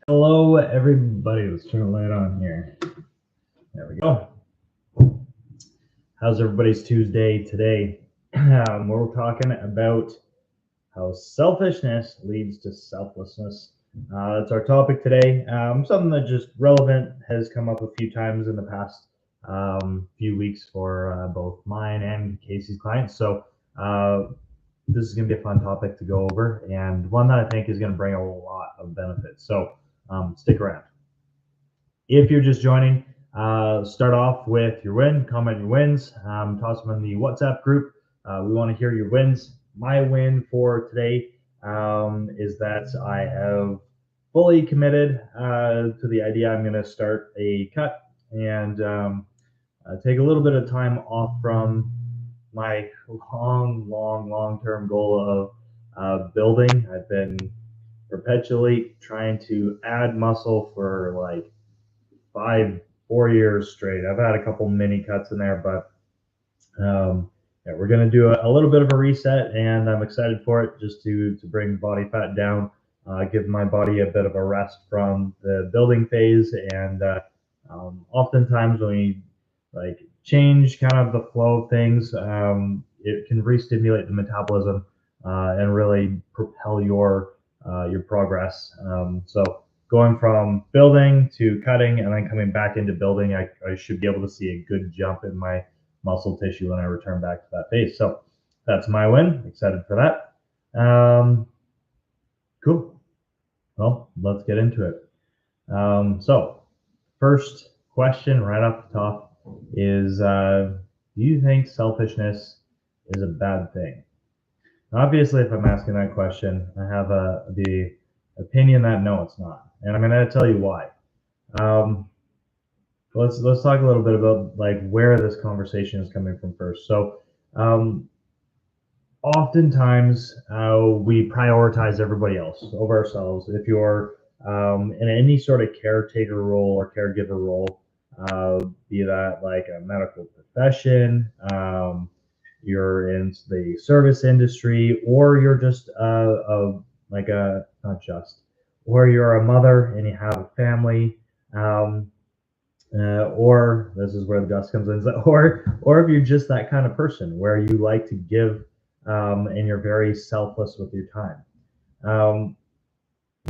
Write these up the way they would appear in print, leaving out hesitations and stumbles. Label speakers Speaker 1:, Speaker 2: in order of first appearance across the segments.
Speaker 1: Hello, everybody. Let's turn the light on here. There we go. How's everybody's Tuesday today? We're talking about how selfishness leads to selflessness. That's our topic today. Something that just relevant has come up a few times in the past few weeks for both mine and Casey's clients. So this is going to be a fun topic to go over and one that I think is going to bring a lot of benefits. So stick around. If you're just joining, start off with your win, comment your wins, toss them in the WhatsApp group. We want to hear your wins. My win for today is that I have fully committed to the idea. I'm going to start a cut and take a little bit of time off from my long-term goal of building. I've been perpetually trying to add muscle for like 4 years straight. I've had a couple mini cuts in there, but yeah, we're going to do a little bit of a reset, and I'm excited for it just to bring body fat down, give my body a bit of a rest from the building phase. And oftentimes when we like change kind of the flow of things, it can re-stimulate the metabolism and really propel your progress. So going from building to cutting and then coming back into building, I should be able to see a good jump in my muscle tissue when I return back to that phase. So that's my win. Excited for that. Cool. Well, let's get into it. So first question right off the top is, do you think selfishness is a bad thing? Obviously, if I'm asking that question, I have the opinion that no, it's not, and I'm going to tell you why. Um, let's talk a little bit about like where this conversation is coming from first. So, oftentimes we prioritize everybody else over ourselves. If you're in any sort of caretaker role or caregiver role, be that like a medical profession, you're in the service industry, or you're just like a not just, or you're a mother and you have a family, or this is where the dust comes in, or if you're just that kind of person where you like to give and you're very selfless with your time. Um,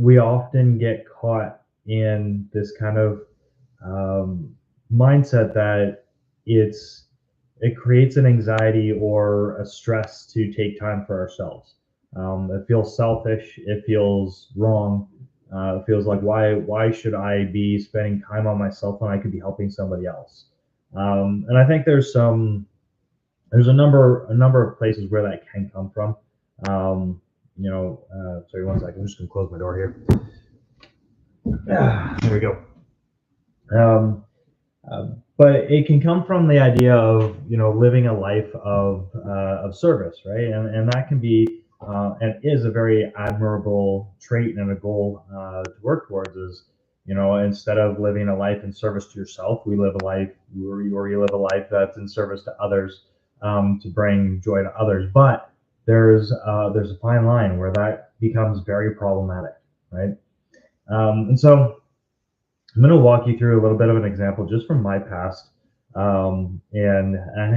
Speaker 1: we often get caught in this kind of mindset that it creates an anxiety or a stress to take time for ourselves. It feels selfish. It feels wrong. It feels like why should I be spending time on myself when I could be helping somebody else? And I think there's a number of places where that can come from. Sorry, one second. I'm just gonna close my door here. There we go. Um, but it can come from the idea of living a life of service, right? And that can be and is a very admirable trait and a goal to work towards. Is instead of living a life in service to yourself, we live a life or you live a life that's in service to others, to bring joy to others. But there's a fine line where that becomes very problematic, right? And so I'm going to walk you through a little bit of an example just from my past. And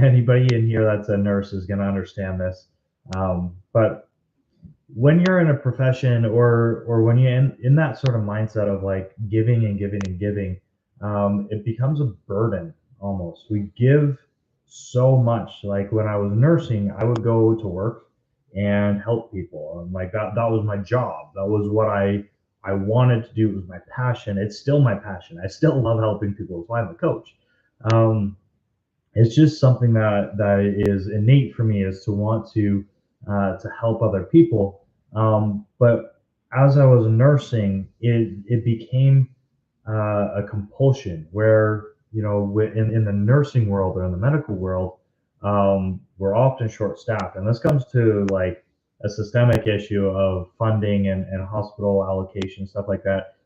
Speaker 1: anybody in here that's a nurse is going to understand this. But when you're in a profession or when you're in that sort of mindset of like giving and giving and giving, it becomes a burden almost. We give so much. Like when I was nursing, I would go to work and help people. And like that was my job. That was what I wanted to do. It was my passion. It's still my passion. I still love helping people. That's why I'm a coach. Um, it's just something that is innate for me, is to want to help other people. But as I was nursing, it became a compulsion where in the nursing world or in the medical world, we're often short-staffed, and this comes to like a systemic issue of funding and hospital allocation, stuff like that.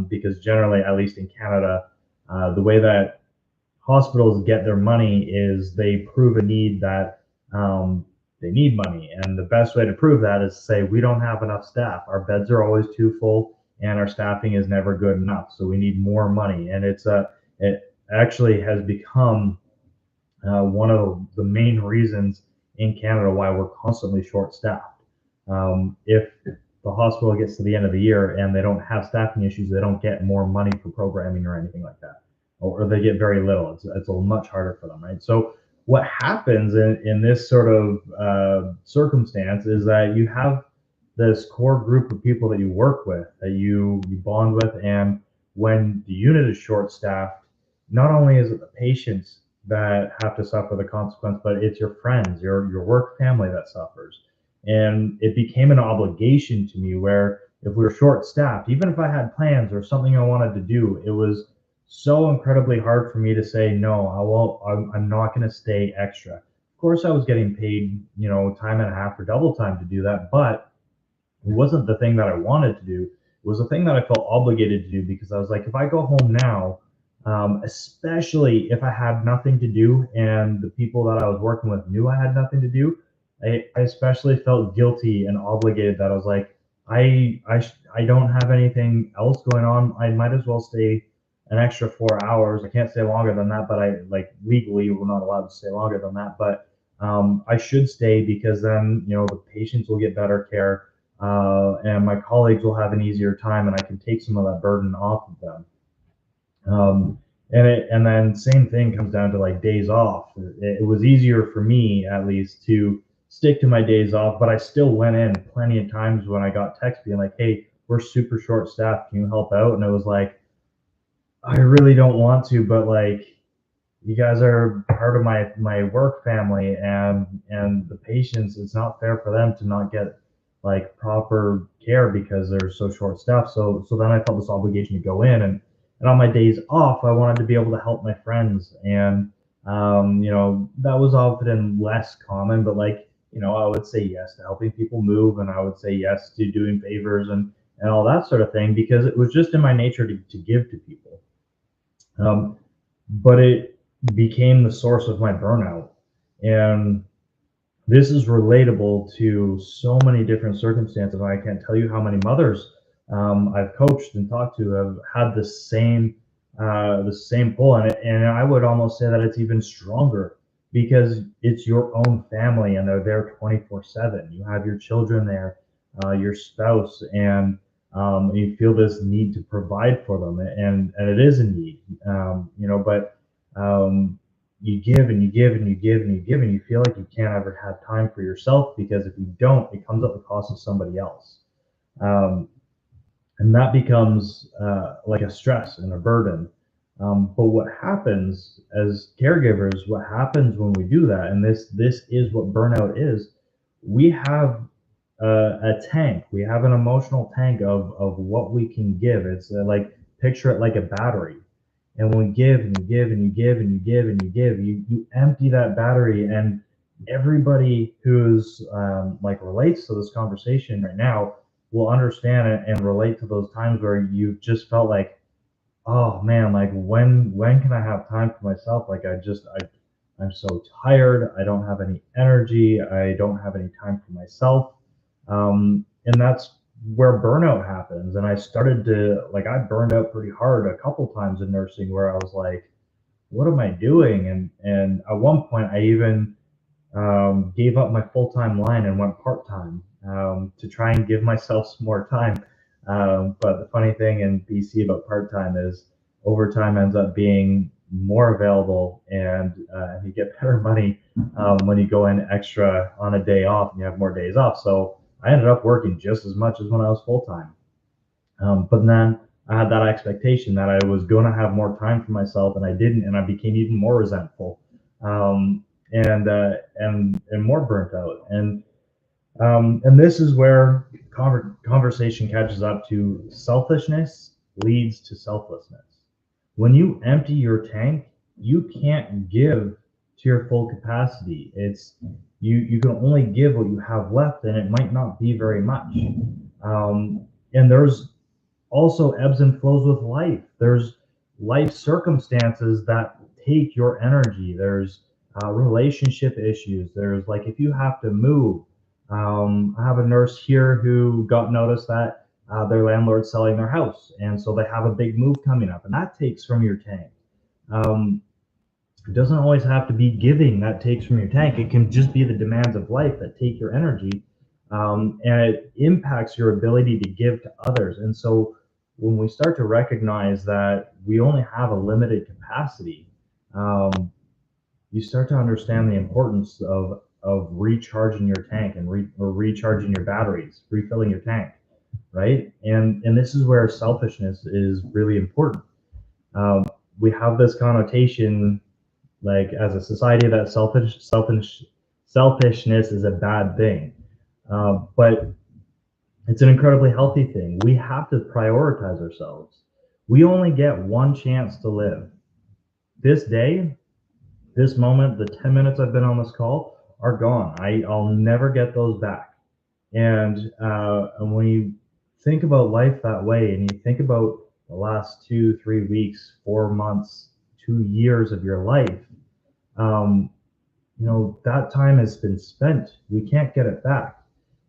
Speaker 1: Because generally, at least in Canada, the way that hospitals get their money is they prove a need that they need money. And the best way to prove that is to say, we don't have enough staff. Our beds are always too full, and our staffing is never good enough. So we need more money, and it actually has become one of the main reasons in Canada why we're constantly short-staffed. If the hospital gets to the end of the year and they don't have staffing issues, they don't get more money for programming or anything like that, or they get very little. It's a much harder for them, right? So what happens in this sort of circumstance is that you have this core group of people that you work with, that you bond with, and when the unit is short staffed, not only is it the patients that have to suffer the consequence, but it's your friends, your work family that suffers. And it became an obligation to me where if we were short staffed, even if I had plans or something I wanted to do, it was so incredibly hard for me to say no. I won't. I'm not going to stay extra. Of course, I was getting paid, time and a half or double time to do that, but it wasn't the thing that I wanted to do. It was the thing that I felt obligated to do because I was like, if I go home now, especially if I had nothing to do and the people that I was working with knew I had nothing to do, I especially felt guilty and obligated that I was like, I don't have anything else going on. I might as well stay an extra 4 hours. I can't stay longer than that, but I like legally we're not allowed to stay longer than that. But I should stay because then the patients will get better care, and my colleagues will have an easier time, and I can take some of that burden off of them. Um, and then same thing comes down to like days off. It was easier for me at least to stick to my days off, but I still went in plenty of times when I got text being like, "Hey, we're super short staffed. Can you help out?" And it was like, I really don't want to, but like you guys are part of my work family, and the patients, it's not fair for them to not get like proper care because they're so short staffed. So then I felt this obligation to go in, and on my days off I wanted to be able to help my friends, and that was often less common, but like I would say yes to helping people move, and I would say yes to doing favors and all that sort of thing because it was just in my nature to give to people. um, but it became the source of my burnout. And this is relatable to so many different circumstances. I can't tell you how many mothers I've coached and talked to have had the same pull on it. And I would almost say that it's even stronger because it's your own family and they're there 24/7. You have your children there, your spouse, and you feel this need to provide for them, and it is a need, but um, you give and you give and you give and you give and you feel like you can't ever have time for yourself because if you don't, it comes at the cost of somebody else. Um, and that becomes like a stress and a burden. But what happens as caregivers, what happens when we do that, and this is what burnout is, we have a tank. We have an emotional tank of what we can give. It's like picture it like a battery. And when we give and you give and you give and you give and you give, you empty that battery. And everybody who's like relates to this conversation right now will understand it and relate to those times where you just felt like, oh man, like when can I have time for myself? Like I'm so tired. I don't have any energy. I don't have any time for myself. And that's where burnout happens. And I started to like I burned out pretty hard a couple times in nursing where I was like, what am I doing? And at one point I even gave up my full time line and went part time to try and give myself some more time. But the funny thing in BC about part time is overtime ends up being more available, and you get better money when you go in extra on a day off and you have more days off. So I ended up working just as much as when I was full time. But then I had that expectation that I was going to have more time for myself, and I didn't, and I became even more resentful, and more burnt out. And this is where conversation catches up to selfishness leads to selflessness. When you empty your tank, you can't give to your full capacity. You can only give what you have left, and it might not be very much. And there's also ebbs and flows with life. There's life circumstances that take your energy. There's relationship issues. There's like if you have to move. I have a nurse here who got notice that their landlord's selling their house, and so they have a big move coming up, and that takes from your tank. Um, it doesn't always have to be giving that takes from your tank. It can just be the demands of life that take your energy, and it impacts your ability to give to others. And so when we start to recognize that we only have a limited capacity, um, you start to understand the importance of recharging your tank and or recharging your batteries, refilling your tank, right? And this is where selfishness is really important. Um, we have this connotation, like as a society, that selfishness is a bad thing, but it's an incredibly healthy thing. We have to prioritize ourselves. We only get one chance to live. This day, this moment, the 10 minutes I've been on this call are gone. I'll never get those back. And when you think about life that way, and you think about the last 2, 3 weeks, 4 months, 2 years of your life, um, that time has been spent. We can't get it back.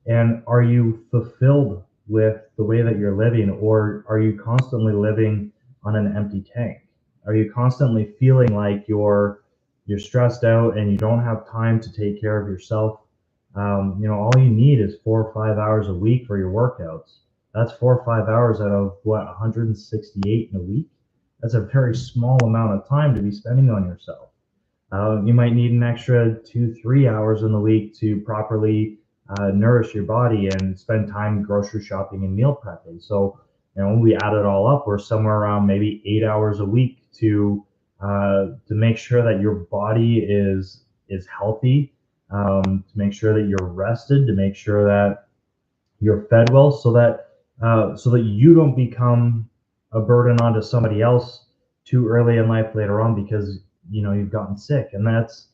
Speaker 1: And are you fulfilled with the way that you're living, or are you constantly living on an empty tank? Are you constantly feeling like you're stressed out and you don't have time to take care of yourself? All you need is 4 or 5 hours a week for your workouts. That's 4 or 5 hours out of what, 168 in a week. That's a very small amount of time to be spending on yourself. You might need an extra 2, 3 hours in the week to properly nourish your body and spend time grocery shopping and meal prepping. So, when we add it all up, we're somewhere around maybe 8 hours a week to make sure that your body is healthy, to make sure that you're rested, to make sure that you're fed well, so that you don't become a burden onto somebody else too early in life later on, because you've gotten sick. And that's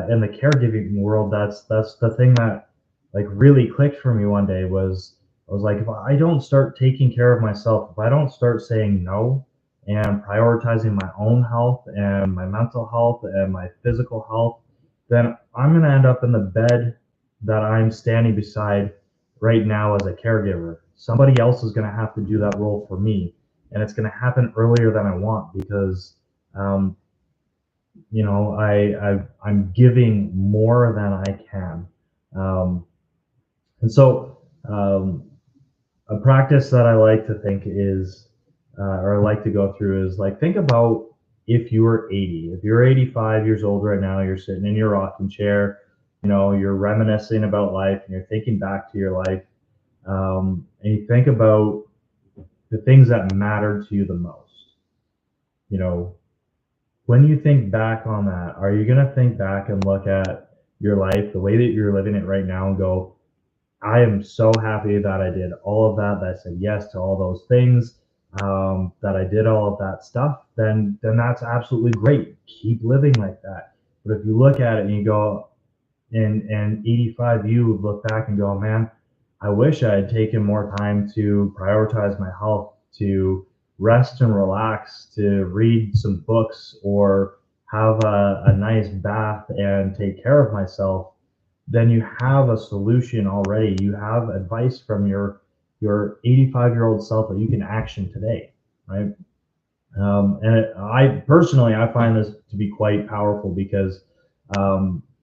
Speaker 1: in the caregiving world, that's the thing that like really clicked for me one day. Was I was like, if I don't start taking care of myself, if I don't start saying no and prioritizing my own health and my mental health and my physical health, then I'm going to end up in the bed that I'm standing beside right now as a caregiver. Somebody else is going to have to do that role for me, and it's going to happen earlier than I want, because um, I'm giving more than I can. Um, and so a practice that I like to think is, or I like to go through, is like, think about if you were 80, if you're 85 years old right now, you're sitting in your rocking chair, you're reminiscing about life and you're thinking back to your life, and you think about the things that matter to you the most. You know, when you think back on that, are you going to think back and look at your life, the way that you're living it right now, and go, I am so happy that I did all of that, that I said yes to all those things, that I did all of that stuff? Then that's absolutely great. Keep living like that. But if you look at it and you go, and 85, you would look back and go, man, I wish I had taken more time to prioritize my health, to rest and relax, to read some books, or have a nice bath and take care of myself. Then you have a solution already. You have advice from your 85-year-old self that you can action today, right? I personally, I find this to be quite powerful, because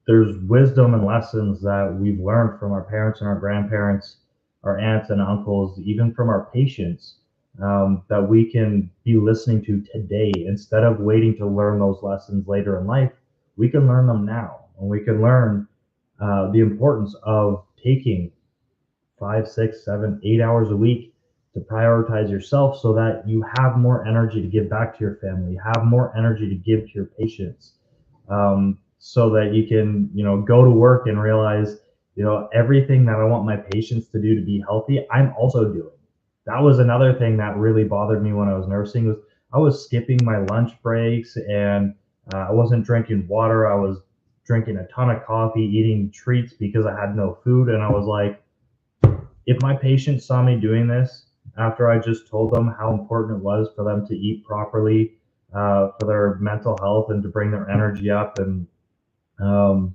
Speaker 1: there's wisdom and lessons that we've learned from our parents and our grandparents, our aunts and uncles, even from our patients, that we can be listening to today, instead of waiting to learn those lessons later in life. We can learn them now, and we can learn the importance of taking 5, 6, 7, 8 hours a week to prioritize yourself, so that you have more energy to give back to your family, you have more energy to give to your patients, so that you can, go to work and realize, everything that I want my patients to do to be healthy, I'm also doing. That was another thing that really bothered me when I was nursing. Was I was skipping my lunch breaks, and I wasn't drinking water. I was drinking a ton of coffee, eating treats because I had no food. And I was like, if my patients saw me doing this after I just told them how important it was for them to eat properly, for their mental health and to bring their energy up, and um,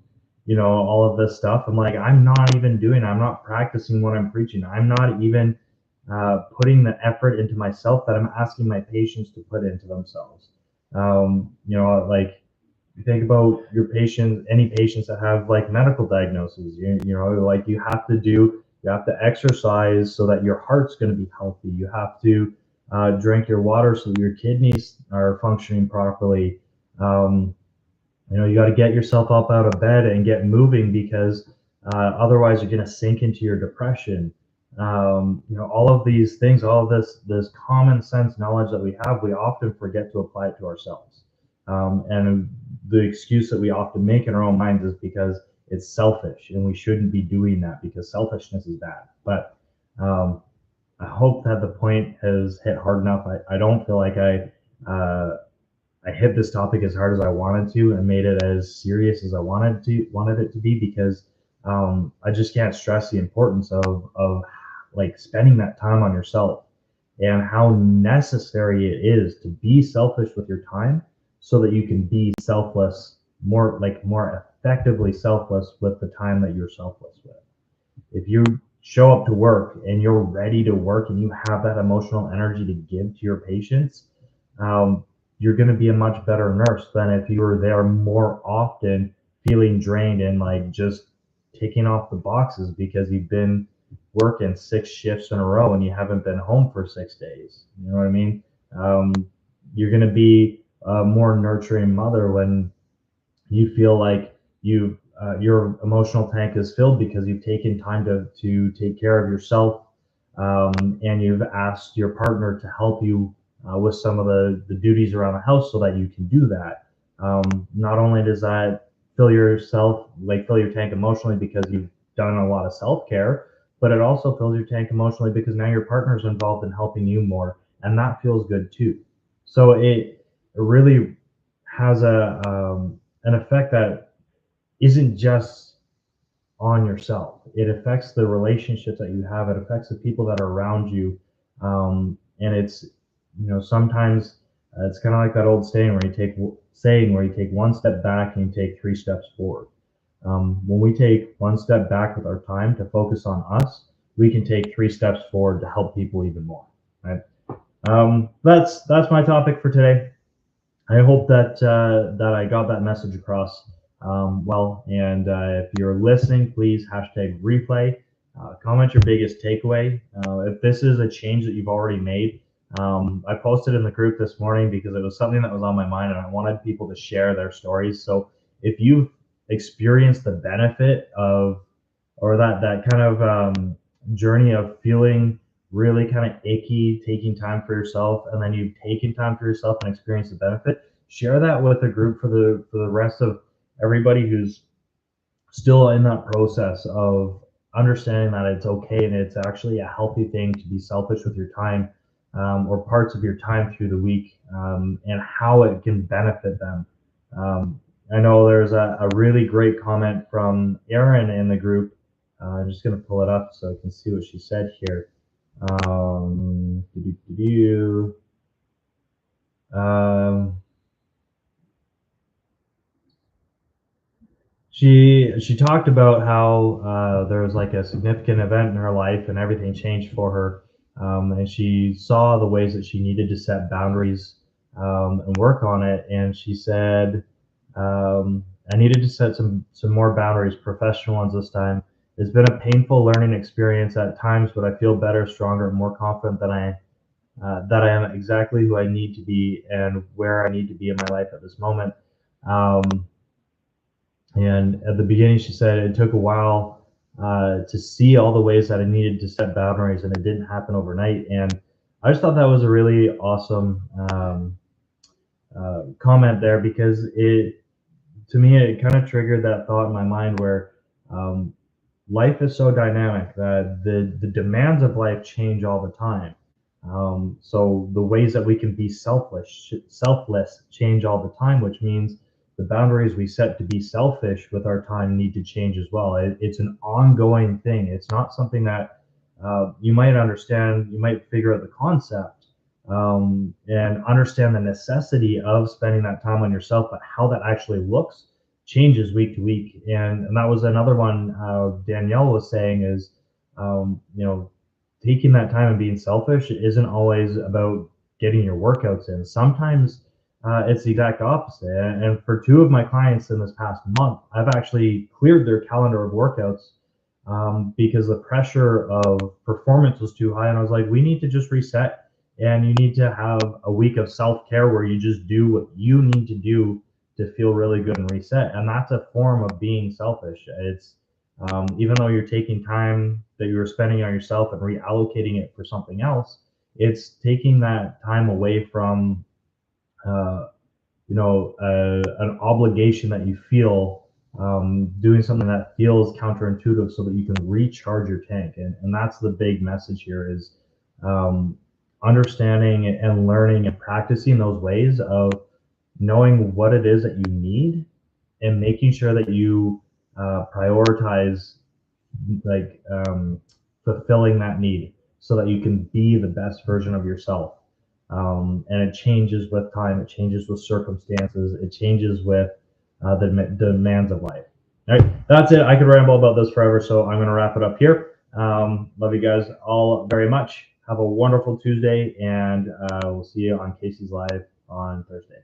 Speaker 1: all of this stuff, I'm like, I'm not even doing it. I'm not practicing what I'm preaching. I'm not even putting the effort into myself that I'm asking my patients to put into themselves. Like you think about your patients, any patients that have like medical diagnoses, like you have to exercise so that your heart's going to be healthy. You have to drink your water so that your kidneys are functioning properly. Um, you got to get yourself up out of bed and get moving because otherwise you're going to sink into your depression. All of these things, all of this common sense knowledge that we have, we often forget to apply it to ourselves. And the excuse that we often make in our own minds is because it's selfish, and we shouldn't be doing that because selfishness is bad. But um, I hope that the point has hit hard enough. I don't feel like I hit this topic as hard as I wanted to and made it as serious as I wanted it to be because I just can't stress the importance of like spending that time on yourself and how necessary it is to be selfish with your time so that you can be selfless, more effectively selfless with the time that you're selfless with. If you show up to work and you're ready to work and you have that emotional energy to give to your patients, um, you're going to be a much better nurse than if you were there more often feeling drained and like just ticking off the boxes because you've been working 6 shifts in a row and you haven't been home for 6 days. You know what I mean? Um, you're going to be a more nurturing mother when you feel like your emotional tank is filled because you've taken time to take care of yourself, and you've asked your partner to help you with some of the duties around the house so that you can do that. Not only does that fill your tank emotionally because you've done a lot of self-care, but it also fills your tank emotionally because now your partner's involved in helping you more, and that feels good too. So it really has an effect that isn't just on yourself. It affects the relationships that you have. It affects the people that are around you. And sometimes it's kind of like that old saying where you take one step back and you take 3 steps forward. When we take one step back with our time to focus on us, we can take 3 steps forward to help people even more. Right? That's my topic for today. I hope that I got that message across well. And if you're listening, please hashtag replay. Comment your biggest takeaway. If this is a change that you've already made, I posted in the group this morning because it was something that was on my mind and I wanted people to share their stories. So if you've experienced the benefit of or that kind of journey of feeling really kind of icky, taking time for yourself, and then you've taken time for yourself and experienced the benefit. Share that with the group for the rest of everybody who's still in that process of understanding that it's okay and it's actually a healthy thing to be selfish with your time, or parts of your time through the week, and how it can benefit them. Um, I know there's a really great comment from Erin in the group. I'm just going to pull it up so I can see what she said here. Um, she talked about how there was like a significant event in her life and everything changed for her, and she saw the ways that she needed to set boundaries and work on it. And she said, I needed to set some more boundaries, professional ones this time. It's been a painful learning experience at times, but I feel better, stronger, and more confident that I am exactly who I need to be and where I need to be in my life at this moment. Um, and at the beginning, she said it took a while to see all the ways that I needed to set boundaries, and it didn't happen overnight. And I just thought that was a really awesome comment there because to me, it kind of triggered that thought in my mind where um, life is so dynamic that the demands of life change all the time. So the ways that we can be selfless change all the time, which means the boundaries we set to be selfish with our time need to change as well. It's an ongoing thing. It's not something that you might understand. You might figure out the concept and understand the necessity of spending that time on yourself, but how that actually looks changes week to week. And that was another one Danielle was saying is, taking that time and being selfish isn't always about getting your workouts in. Sometimes it's the exact opposite. And for two of my clients in this past month, I've actually cleared their calendar of workouts because the pressure of performance was too high. And I was like, we need to just reset, and you need to have a week of self care where you just do what you need to do to feel really good and reset. And that's a form of being selfish. It's even though you're taking time that you were spending on yourself and reallocating it for something else, it's taking that time away from uh, an obligation that you feel, doing something that feels counterintuitive so that you can recharge your tank. And that's the big message here is um, understanding and learning and practicing those ways of knowing what it is that you need and making sure that you prioritize like fulfilling that need so that you can be the best version of yourself. And it changes with time, it changes with circumstances, it changes with the demands of life. All right, that's it. I could ramble about this forever, so I'm going to wrap it up here. Love you guys all very much. Have a wonderful Tuesday, and we'll see you on Casey's Live on Thursday.